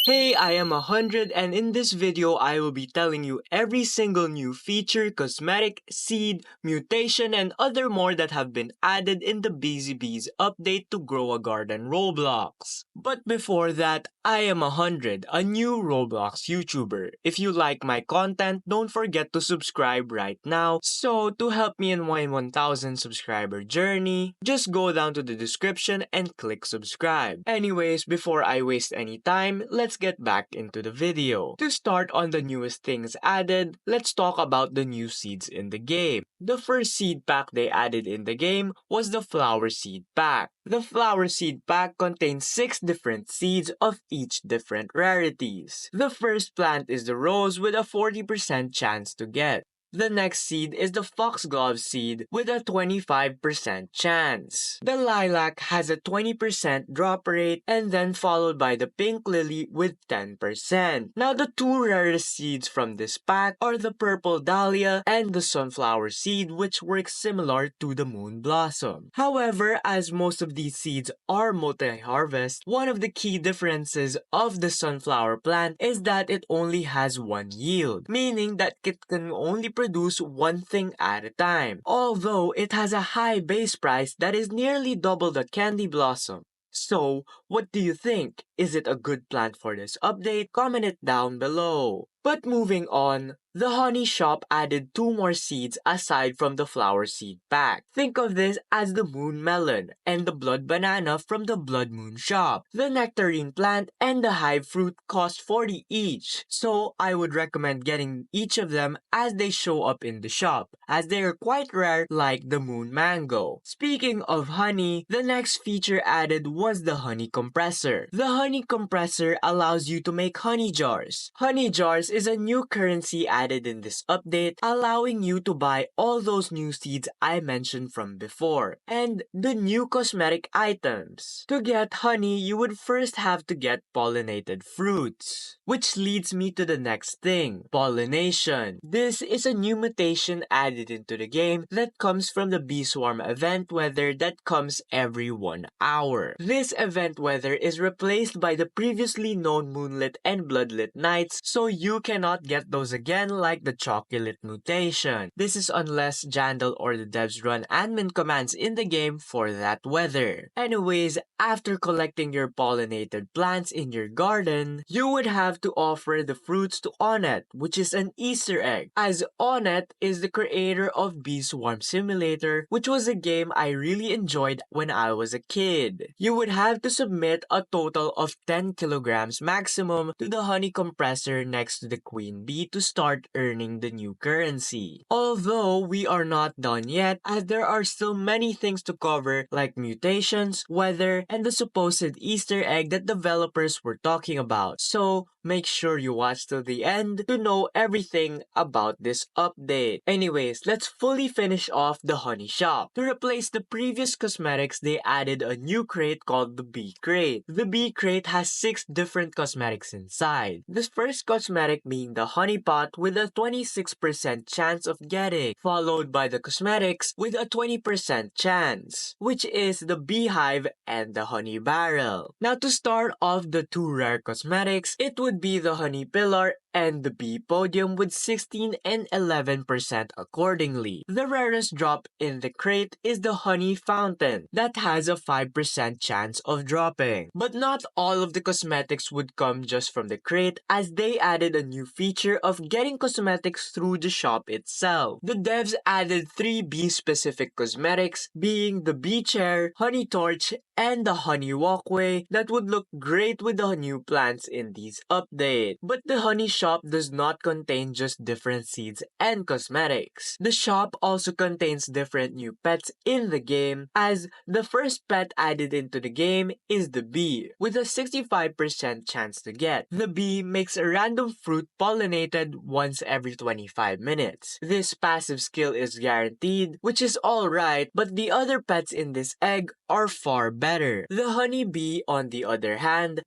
Hey, I am 100 and in this video I will be telling you every single new feature, cosmetic, seed, mutation, and other more that have been added in the Bizzy update to Grow a Garden Roblox. But before that, I am 100, a new Roblox YouTuber. If you like my content, don't forget to subscribe right now. So to help me in my 1000 subscriber journey, just go down to the description and click subscribe. Anyways, before I waste any time, let's get back into the video. To start on the newest things added, let's talk about the new seeds in the game. The first seed pack they added in the game was the flower seed pack. The flower seed pack contains 6 different seeds of each different rarities. The first plant is the rose with a 40% chance to get. The next seed is the foxglove seed with a 25% chance. The lilac has a 20% drop rate and then followed by the pink lily with 10%. Now the two rarest seeds from this pack are the purple dahlia and the sunflower seed, which works similar to the moon blossom. However, as most of these seeds are multi-harvest, one of the key differences of the sunflower plant is that it only has one yield, meaning that it can only produce one thing at a time, although it has a high base price that is nearly double the candy blossom. So, what do you think? Is it a good plant for this update? Comment it down below. But moving on, the honey shop added 2 more seeds aside from the flower seed pack. Think of this as the moon melon and the blood banana from the blood moon shop. The nectarine plant and the hive fruit cost 40 each, so I would recommend getting each of them as they show up in the shop, as they are quite rare like the moon mango. Speaking of honey, the next feature added was the honey compressor. The honey compressor allows you to make honey jars. Honey jars is a new currency added in this update, allowing you to buy all those new seeds I mentioned from before, and the new cosmetic items. To get honey, you would first have to get pollinated fruits, which leads me to the next thing, pollination. This is a new mutation added into the game that comes from the bee swarm event weather that comes every 1 hour. This event weather is replaced by the previously known moonlit and bloodlit nights, so you cannot get those again like the chocolate mutation. This is unless Jandal or the devs run admin commands in the game for that weather. Anyways, after collecting your pollinated plants in your garden, you would have to offer the fruits to Onet, which is an Easter egg, as Onet is the creator of Bee Swarm Simulator, which was a game I really enjoyed when I was a kid. You would have to submit a total of 10 kilograms maximum to the honey compressor next to the queen bee to start earning the new currency. Although we are not done yet, as there are still many things to cover like mutations, weather, and the supposed Easter egg that developers were talking about. So make sure you watch till the end to know everything about this update. Anyways, let's fully finish off the honey shop. To replace the previous cosmetics, they added a new crate called the bee crate. The bee crate has 6 different cosmetics inside. This first cosmetic being the honey pot with a 26% chance of getting, followed by the cosmetics with a 20% chance, which is the beehive and the honey barrel. Now to start off the 2 rare cosmetics, it would be the honey pillar and the bee podium with 16 and 11% accordingly. The rarest drop in the crate is the honey fountain that has a 5% chance of dropping. But not all of the cosmetics would come just from the crate, as they added a new feature of getting cosmetics through the shop itself. The devs added 3 bee specific cosmetics, being the bee chair, honey torch, and the honey walkway that would look great with the new plants in these update. But the honey shop does not contain just different seeds and cosmetics. The shop also contains different new pets in the game, as the first pet added into the game is the bee, with a 65% chance to get. The bee makes a random fruit pollinated once every 25 minutes. This passive skill is guaranteed, which is alright, but the other pets in this egg are far better. The honeybee on the other hand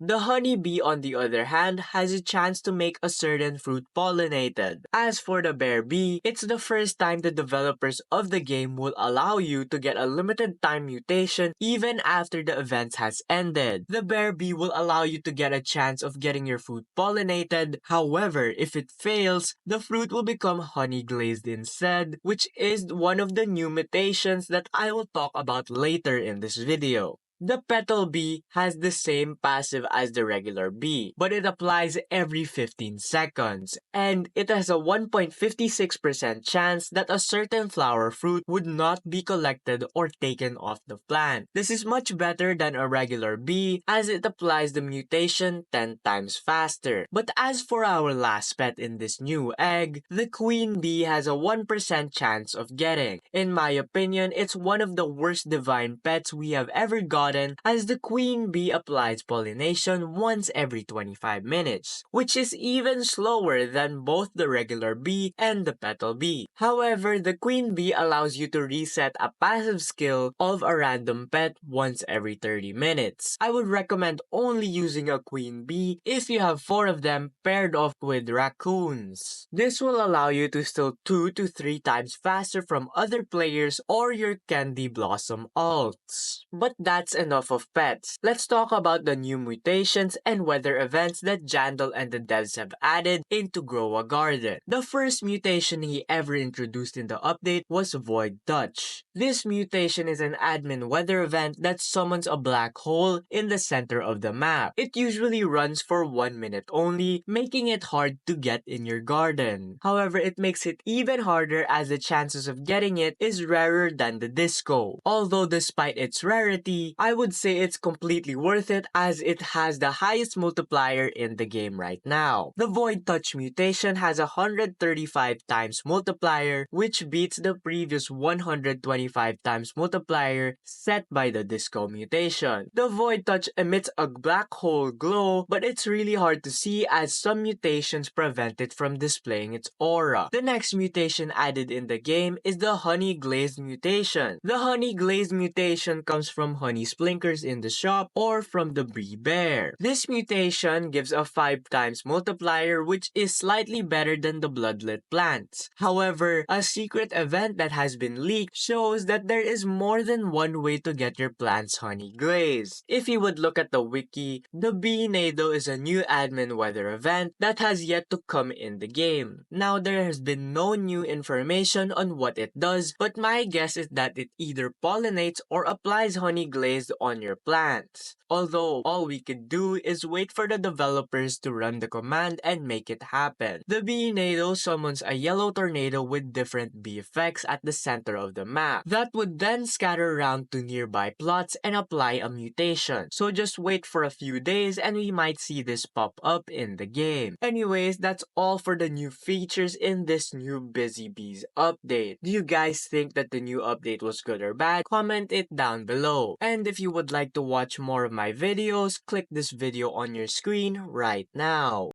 has a chance to make a certain fruit pollinated. As for the bear bee, it's the first time the developers of the game will allow you to get a limited time mutation even after the event has ended. The bear bee will allow you to get a chance of getting your fruit pollinated. However, if it fails, the fruit will become honey glazed instead, which is one of the new mutations that I will talk about later in this video. The petal bee has the same passive as the regular bee, but it applies every 15 seconds, and it has a 1.56% chance that a certain flower fruit would not be collected or taken off the plant. This is much better than a regular bee as it applies the mutation 10 times faster. But as for our last pet in this new egg, the queen bee has a 1% chance of getting. In my opinion, it's one of the worst divine pets we have ever gotten, as the queen bee applies pollination once every 25 minutes, which is even slower than both the regular bee and the petal bee. However, the queen bee allows you to reset a passive skill of a random pet once every 30 minutes. I would recommend only using a queen bee if you have 4 of them paired off with raccoons. This will allow you to steal 2 to 3 times faster from other players or your candy blossom alts. But that's enough of pets. Let's talk about the new mutations and weather events that Jandal and the devs have added into Grow a Garden. The first mutation he ever introduced in the update was Void Touch. This mutation is an admin weather event that summons a black hole in the center of the map. It usually runs for 1 minute only, making it hard to get in your garden. However, it makes it even harder as the chances of getting it is rarer than the disco. Although despite its rarity, I would say it's completely worth it as it has the highest multiplier in the game right now. The Void Touch mutation has a 135 times multiplier, which beats the previous 125 times multiplier set by the Disco mutation. The Void Touch emits a black hole glow, but it's really hard to see as some mutations prevent it from displaying its aura. The next mutation added in the game is the Honey Glazed mutation. The Honey Glazed mutation comes from honey splinkers in the shop or from the Brie Bear. This mutation gives a 5 times multiplier, which is slightly better than the Bloodlet plants. However, a secret event that has been leaked shows that there is more than one way to get your plants honey glazed. If you would look at the wiki, the Bee-Nado is a new admin weather event that has yet to come in the game. Now, there has been no new information on what it does, but my guess is that it either pollinates or applies honey glazed on your plants. Although, all we could do is wait for the developers to run the command and make it happen. The Bee-Nado summons a yellow tornado with different bee effects at the center of the map that would then scatter around to nearby plots and apply a mutation. So just wait for a few days and we might see this pop up in the game. Anyways, that's all for the new features in this new Bizzy Bees update. Do you guys think that the new update was good or bad? Comment it down below. And if you would like to watch more of my videos, click this video on your screen right now.